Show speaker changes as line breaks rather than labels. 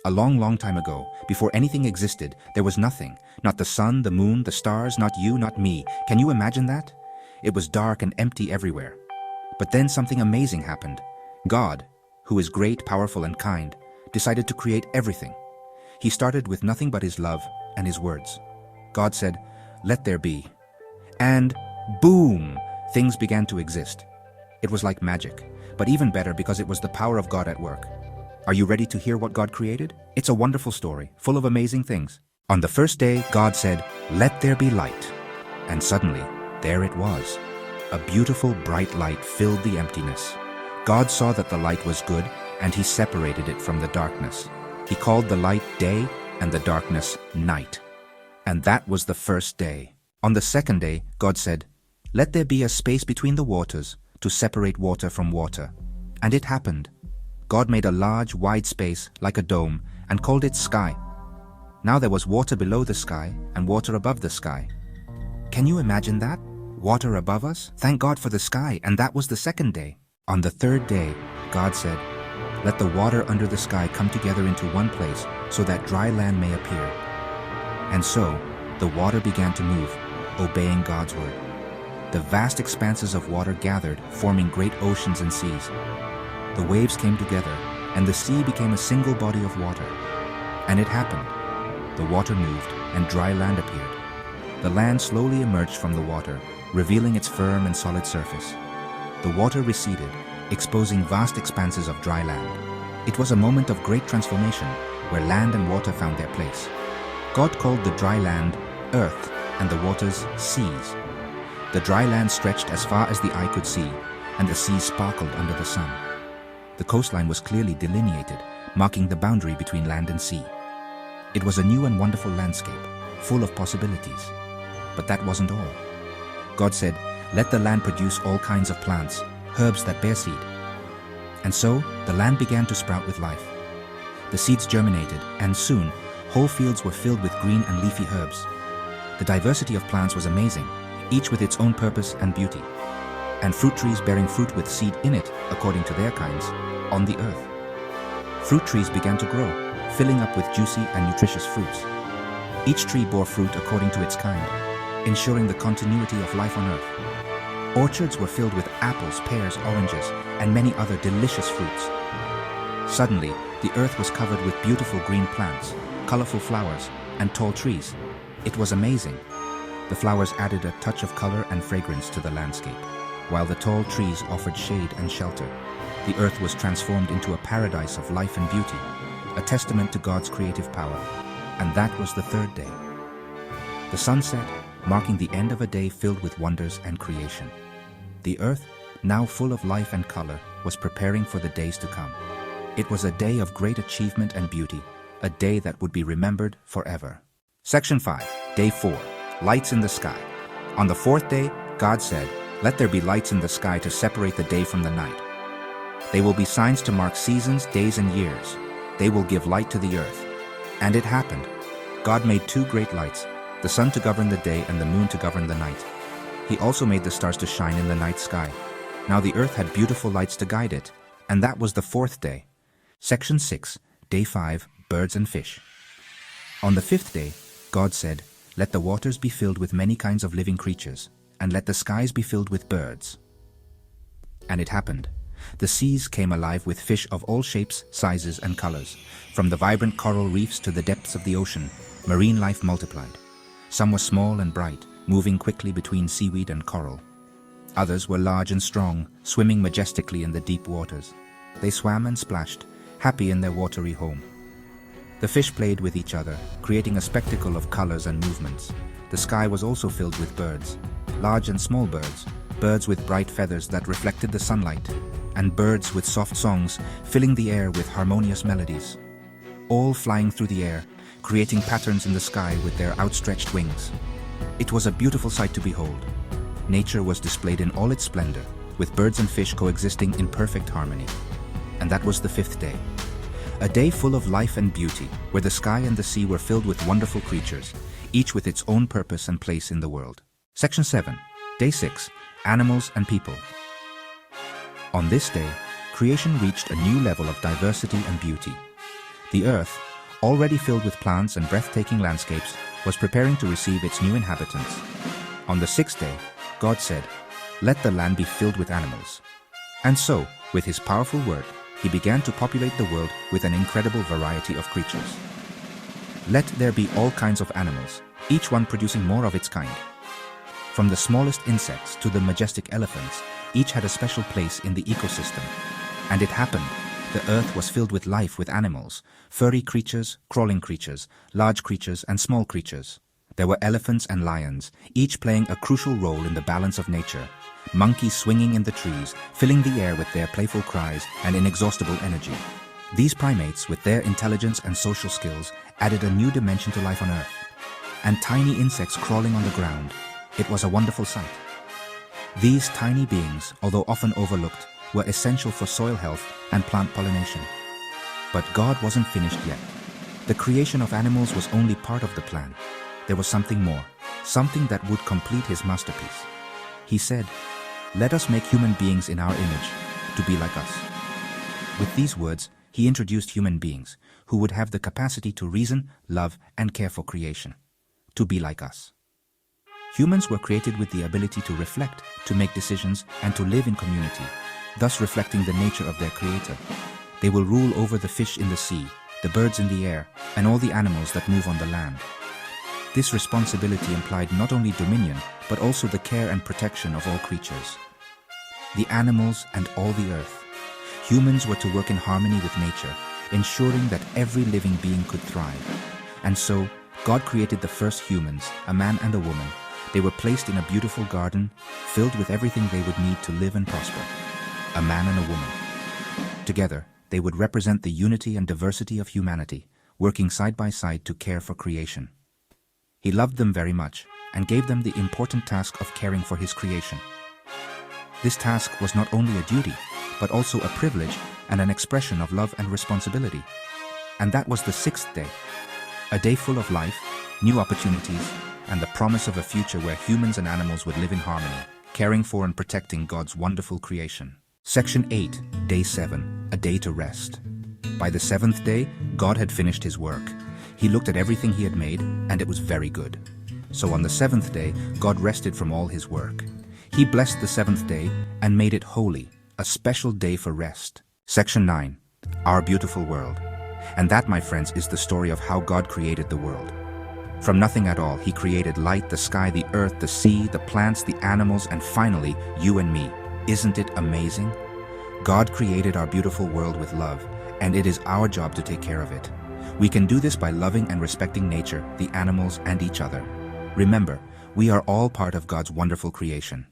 A long, long time ago, before anything existed, there was nothing. Not the sun, the moon, the stars, not you, not me. Can you imagine that? It was dark and empty everywhere. But then something amazing happened. God, who is great, powerful, and kind, decided to create everything. He started with nothing but his love and his words. God said, "Let there be." And boom! Things began to exist. It was like magic, but even better because it was the power of God at work. Are you ready to hear what God created? It's a wonderful story, full of amazing things. On the first day, God said, "Let there be light." And suddenly, there it was. A beautiful, bright light filled the emptiness. God saw that the light was good, and he separated it from the darkness. He called the light day and the darkness night. And that was the first day. On the second day, God said, "Let there be a space between the waters to separate water from water." And it happened. God made a large, wide space like a dome and called it sky. Now there was water below the sky and water above the sky. Can you imagine that? Water above us? Thank God for the sky, and that was the second day. On the third day, God said, "Let the water under the sky come together into one place so that dry land may appear." And so, the water began to move, obeying God's word. The vast expanses of water gathered, forming great oceans and seas. The waves came together, and the sea became a single body of water. And it happened. The water moved, and dry land appeared. The land slowly emerged from the water, revealing its firm and solid surface. The water receded, exposing vast expanses of dry land. It was a moment of great transformation, where land and water found their place. God called the dry land earth, and the waters seas. The dry land stretched as far as the eye could see, and the seas sparkled under the sun. The coastline was clearly delineated, marking the boundary between land and sea. It was a new and wonderful landscape, full of possibilities. But that wasn't all. God said, "Let the land produce all kinds of plants, herbs that bear seed." And so, the land began to sprout with life. The seeds germinated, and soon, whole fields were filled with green and leafy herbs. The diversity of plants was amazing, each with its own purpose and beauty. And fruit trees bearing fruit with seed in it, according to their kinds, on the earth. Fruit trees began to grow, filling up with juicy and nutritious fruits. Each tree bore fruit according to its kind, ensuring the continuity of life on earth. Orchards were filled with apples, pears, oranges, and many other delicious fruits. Suddenly, the earth was covered with beautiful green plants, colorful flowers, and tall trees. It was amazing. The flowers added a touch of color and fragrance to the landscape, while the tall trees offered shade and shelter. The earth was transformed into a paradise of life and beauty, a testament to God's creative power. And that was the third day. The sun set, marking the end of a day filled with wonders and creation. The earth, now full of life and color, was preparing for the days to come. It was a day of great achievement and beauty, a day that would be remembered forever. Section 5, Day 4, Lights in the Sky. On the fourth day, God said, "Let there be lights in the sky to separate the day from the night. They will be signs to mark seasons, days, and years. They will give light to the earth." And it happened. God made two great lights, the sun to govern the day and the moon to govern the night. He also made the stars to shine in the night sky. Now the earth had beautiful lights to guide it, and that was the fourth day. Section 6, Day 5, Birds and Fish. On the fifth day, God said, "Let the waters be filled with many kinds of living creatures, and let the skies be filled with birds." And it happened. The seas came alive with fish of all shapes, sizes, and colors. From the vibrant coral reefs to the depths of the ocean, marine life multiplied. Some were small and bright, moving quickly between seaweed and coral. Others were large and strong, swimming majestically in the deep waters. They swam and splashed, happy in their watery home. The fish played with each other, creating a spectacle of colors and movements. The sky was also filled with birds, large and small birds, birds with bright feathers that reflected the sunlight, and birds with soft songs filling the air with harmonious melodies. All flying through the air, creating patterns in the sky with their outstretched wings. It was a beautiful sight to behold. Nature was displayed in all its splendor, with birds and fish coexisting in perfect harmony. And that was the fifth day. A day full of life and beauty, where the sky and the sea were filled with wonderful creatures, each with its own purpose and place in the world. Section 7, Day 6, Animals and People. On this day, creation reached a new level of diversity and beauty. The earth, already filled with plants and breathtaking landscapes, was preparing to receive its new inhabitants. On the sixth day, God said, "Let the land be filled with animals." And so, with his powerful word, he began to populate the world with an incredible variety of creatures. Let there be all kinds of animals, each one producing more of its kind. From the smallest insects to the majestic elephants, each had a special place in the ecosystem. And it happened. The earth was filled with life, with animals, furry creatures, crawling creatures, large creatures and small creatures. There were elephants and lions, each playing a crucial role in the balance of nature. Monkeys swinging in the trees, filling the air with their playful cries and inexhaustible energy. These primates, with their intelligence and social skills, added a new dimension to life on Earth. And tiny insects crawling on the ground. It was a wonderful sight. These tiny beings, although often overlooked, were essential for soil health and plant pollination. But God wasn't finished yet. The creation of animals was only part of the plan. There was something more, something that would complete his masterpiece. He said, "Let us make human beings in our image, to be like us." With these words, he introduced human beings who would have the capacity to reason, love, and care for creation. To be like us. Humans were created with the ability to reflect, to make decisions, and to live in community, thus reflecting the nature of their Creator. They will rule over the fish in the sea, the birds in the air, and all the animals that move on the land. This responsibility implied not only dominion, but also the care and protection of all creatures. The animals and all the earth. Humans were to work in harmony with nature, ensuring that every living being could thrive. And so, God created the first humans, a man and a woman. They were placed in a beautiful garden, filled with everything they would need to live and prosper. A man and a woman. Together, they would represent the unity and diversity of humanity, working side by side to care for creation. He loved them very much, and gave them the important task of caring for his creation. This task was not only a duty, but also a privilege and an expression of love and responsibility. And that was the sixth day. A day full of life, new opportunities, and the promise of a future where humans and animals would live in harmony, caring for and protecting God's wonderful creation. Section 8, Day 7, a day to rest. By the seventh day, God had finished his work. He looked at everything he had made, and it was very good. So on the seventh day, God rested from all his work. He blessed the seventh day and made it holy, a special day for rest. Section 9, Our Beautiful World. And that, my friends, is the story of how God created the world. From nothing at all, he created light, the sky, the earth, the sea, the plants, the animals, and finally, you and me. Isn't it amazing? God created our beautiful world with love, and it is our job to take care of it. We can do this by loving and respecting nature, the animals, and each other. Remember, we are all part of God's wonderful creation.